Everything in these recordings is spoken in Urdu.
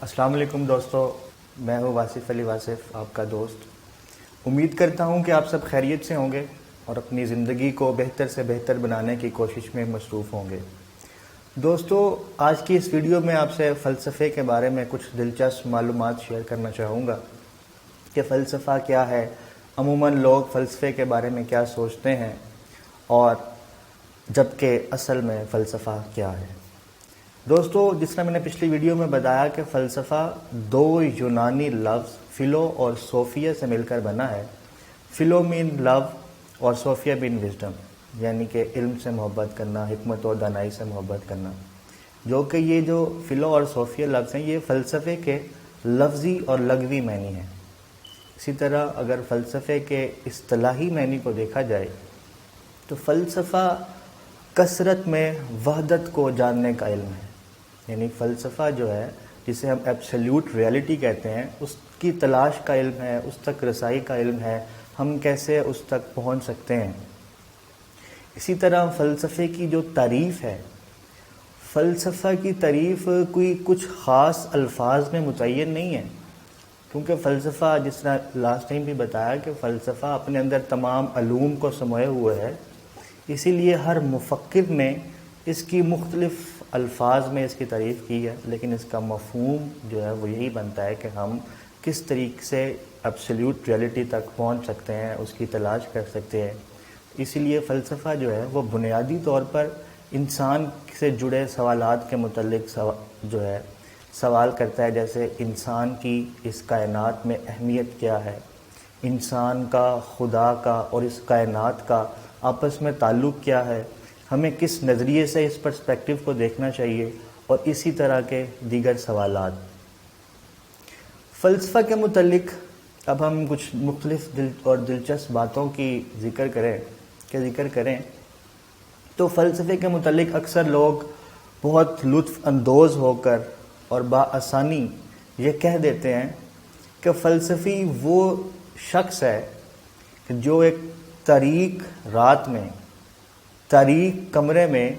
السلام علیکم دوستو، میں ہوں واصف علی واصف، آپ کا دوست۔ امید کرتا ہوں کہ آپ سب خیریت سے ہوں گے اور اپنی زندگی کو بہتر سے بہتر بنانے کی کوشش میں مصروف ہوں گے۔ دوستو، آج کی اس ویڈیو میں آپ سے فلسفے کے بارے میں کچھ دلچسپ معلومات شیئر کرنا چاہوں گا کہ فلسفہ کیا ہے، عموماً لوگ فلسفے کے بارے میں کیا سوچتے ہیں، اور جبکہ اصل میں فلسفہ کیا ہے۔ دوستو، جس طرح میں نے پچھلی ویڈیو میں بتایا کہ فلسفہ دو یونانی لفظ فلو اور صوفیہ سے مل کر بنا ہے۔ فلو مین لو اور صوفیہ مین وزڈم، یعنی کہ علم سے محبت کرنا، حکمت و دانائی سے محبت کرنا، جو کہ یہ جو فلو اور صوفیہ لفظ ہیں یہ فلسفے کے لفظی اور لغوی معنی ہیں۔ اسی طرح اگر فلسفے کے اصطلاحی معنی کو دیکھا جائے تو فلسفہ کثرت میں وحدت کو جاننے کا علم ہے، یعنی فلسفہ جو ہے جسے ہم ایبسلیوٹ ریئلٹی کہتے ہیں، اس کی تلاش کا علم ہے، اس تک رسائی کا علم ہے، ہم کیسے اس تک پہنچ سکتے ہیں۔ اسی طرح فلسفے کی جو تعریف ہے، فلسفہ کی تعریف کوئی کچھ خاص الفاظ میں متعین نہیں ہے، کیونکہ فلسفہ جس طرح لاسٹ ٹائم بھی بتایا کہ فلسفہ اپنے اندر تمام علوم کو سموئے ہوئے ہے، اسی لیے ہر مفکر نے اس کی مختلف الفاظ میں اس کی تعریف کی ہے، لیکن اس کا مفہوم جو ہے وہ یہی بنتا ہے کہ ہم کس طریقے سے ایبسلیوٹ ریئلٹی تک پہنچ سکتے ہیں، اس کی تلاش کر سکتے ہیں۔ اسی لیے فلسفہ جو ہے وہ بنیادی طور پر انسان سے جڑے سوالات کے متعلق جو ہے سوال کرتا ہے، جیسے انسان کی اس کائنات میں اہمیت کیا ہے، انسان کا خدا کا اور اس کائنات کا آپس میں تعلق کیا ہے، ہمیں کس نظریے سے اس پرسپیکٹیو کو دیکھنا چاہیے، اور اسی طرح کے دیگر سوالات۔ فلسفہ کے متعلق اب ہم کچھ مختلف اور دلچسپ باتوں کی ذکر کریں تو فلسفے کے متعلق اکثر لوگ بہت لطف اندوز ہو کر اور بآسانی یہ کہہ دیتے ہیں کہ فلسفی وہ شخص ہے جو ایک تاریک رات میں، تاریک کمرے میں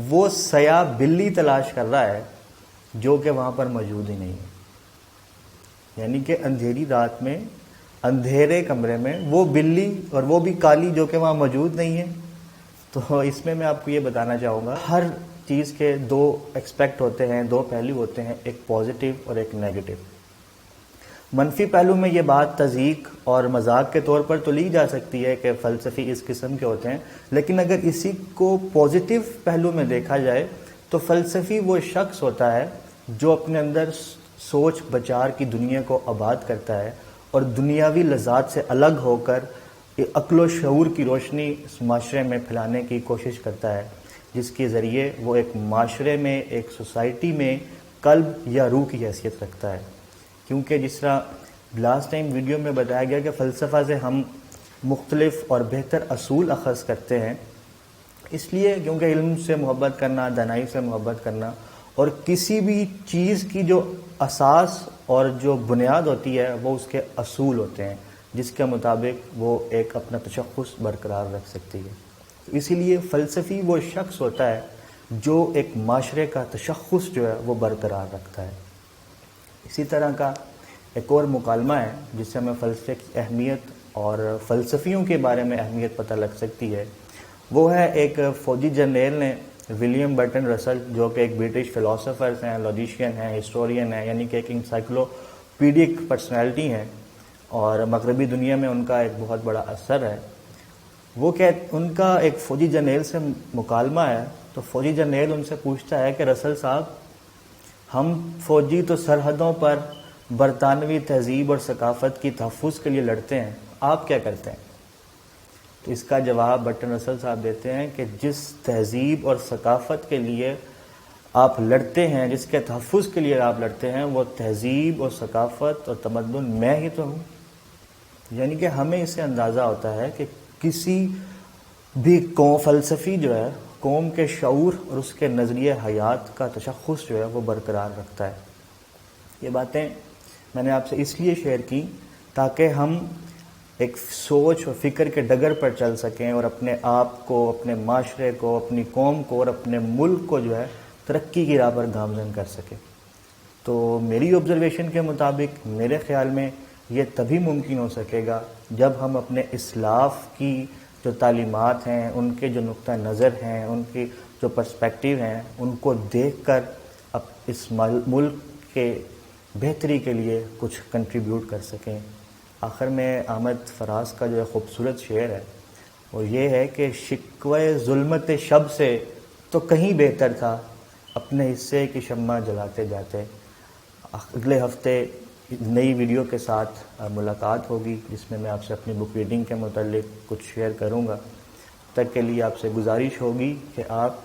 وہ سیاہ بلی تلاش کر رہا ہے جو کہ وہاں پر موجود ہی نہیں ہے، یعنی کہ اندھیری رات میں، اندھیرے کمرے میں وہ بلی، اور وہ بھی کالی، جو کہ وہاں موجود نہیں ہے۔ تو اس میں آپ کو یہ بتانا چاہوں گا، ہر چیز کے دو ایکسپیکٹ ہوتے ہیں، دو پہلو ہوتے ہیں، ایک پازیٹیو اور ایک نیگیٹو۔ منفی پہلو میں یہ بات تضحیک اور مذاق کے طور پر تو لی جا سکتی ہے کہ فلسفی اس قسم کے ہوتے ہیں، لیکن اگر اسی کو پازیٹیو پہلو میں دیکھا جائے تو فلسفی وہ شخص ہوتا ہے جو اپنے اندر سوچ بچار کی دنیا کو آباد کرتا ہے اور دنیاوی لذات سے الگ ہو کر عقل و شعور کی روشنی اس معاشرے میں پھیلانے کی کوشش کرتا ہے، جس کے ذریعے وہ ایک معاشرے میں، ایک سوسائٹی میں قلب یا روح کی حیثیت رکھتا ہے۔ کیونکہ جس طرح لاسٹ ٹائم ویڈیو میں بتایا گیا کہ فلسفہ سے ہم مختلف اور بہتر اصول اخذ کرتے ہیں، اس لیے کیونکہ علم سے محبت کرنا، دانائی سے محبت کرنا، اور کسی بھی چیز کی جو اساس اور جو بنیاد ہوتی ہے وہ اس کے اصول ہوتے ہیں، جس کے مطابق وہ ایک اپنا تشخص برقرار رکھ سکتی ہے۔ اسی لیے فلسفی وہ شخص ہوتا ہے جو ایک معاشرے کا تشخص جو ہے وہ برقرار رکھتا ہے۔ اسی طرح کا ایک اور مکالمہ ہے جس سے ہمیں فلسفے کی اہمیت اور فلسفیوں کے بارے میں اہمیت پتہ لگ سکتی ہے۔ وہ ہے ایک فوجی جرنیل نے، ولیم برٹن رسل، جو کہ ایک برٹش فلاسفرز ہیں، لاجیشین ہیں، ہسٹورین ہیں، یعنی کہ ایک انسائکلوپیڈک پرسنالٹی ہیں، اور مغربی دنیا میں ان کا ایک بہت بڑا اثر ہے۔ ان کا ایک فوجی جرنیل سے مکالمہ ہے، تو فوجی جرنیل ان سے پوچھتا ہے کہ رسل صاحب، ہم فوجی تو سرحدوں پر برطانوی تہذیب اور ثقافت کی تحفظ کے لیے لڑتے ہیں، آپ کیا کرتے ہیں؟ تو اس کا جواب برٹن رسل صاحب دیتے ہیں کہ جس تہذیب اور ثقافت کے لیے آپ لڑتے ہیں، جس کے تحفظ کے لیے آپ لڑتے ہیں، وہ تہذیب اور ثقافت اور تمدن میں ہی تو ہوں۔ یعنی کہ ہمیں اس سے اندازہ ہوتا ہے کہ کسی بھی فلسفی جو ہے قوم کے شعور اور اس کے نظریہ حیات کا تشخص جو ہے وہ برقرار رکھتا ہے۔ یہ باتیں میں نے آپ سے اس لیے شیئر کی تاکہ ہم ایک سوچ اور فکر کے ڈگر پر چل سکیں اور اپنے آپ کو، اپنے معاشرے کو، اپنی قوم کو اور اپنے ملک کو جو ہے ترقی کی راہ پر گامزن کر سکیں۔ تو میری آبزرویشن کے مطابق میرے خیال میں یہ تبھی ممکن ہو سکے گا جب ہم اپنے اسلاف کی جو تعلیمات ہیں، ان کے جو نقطہ نظر ہیں، ان کی جو پرسپیکٹیو ہیں، ان کو دیکھ کر اب اس ملک کے بہتری کے لیے کچھ کنٹریبیوٹ کر سکیں۔ آخر میں احمد فراز کا جو خوبصورت شعر ہے وہ یہ ہے کہ شکوے ظلمت شب سے تو کہیں بہتر تھا، اپنے حصے کی شمع جلاتے جاتے۔ اگلے ہفتے نئی ویڈیو کے ساتھ ملاقات ہوگی جس میں میں آپ سے اپنی بک ریڈنگ کے متعلق کچھ شیئر کروں گا۔ تک کے لیے آپ سے گزارش ہوگی کہ آپ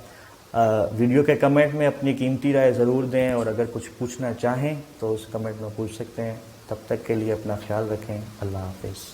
ویڈیو کے کمنٹ میں اپنی قیمتی رائے ضرور دیں، اور اگر کچھ پوچھنا چاہیں تو اس کمنٹ میں پوچھ سکتے ہیں۔ تب تک کے لیے اپنا خیال رکھیں۔ اللہ حافظ۔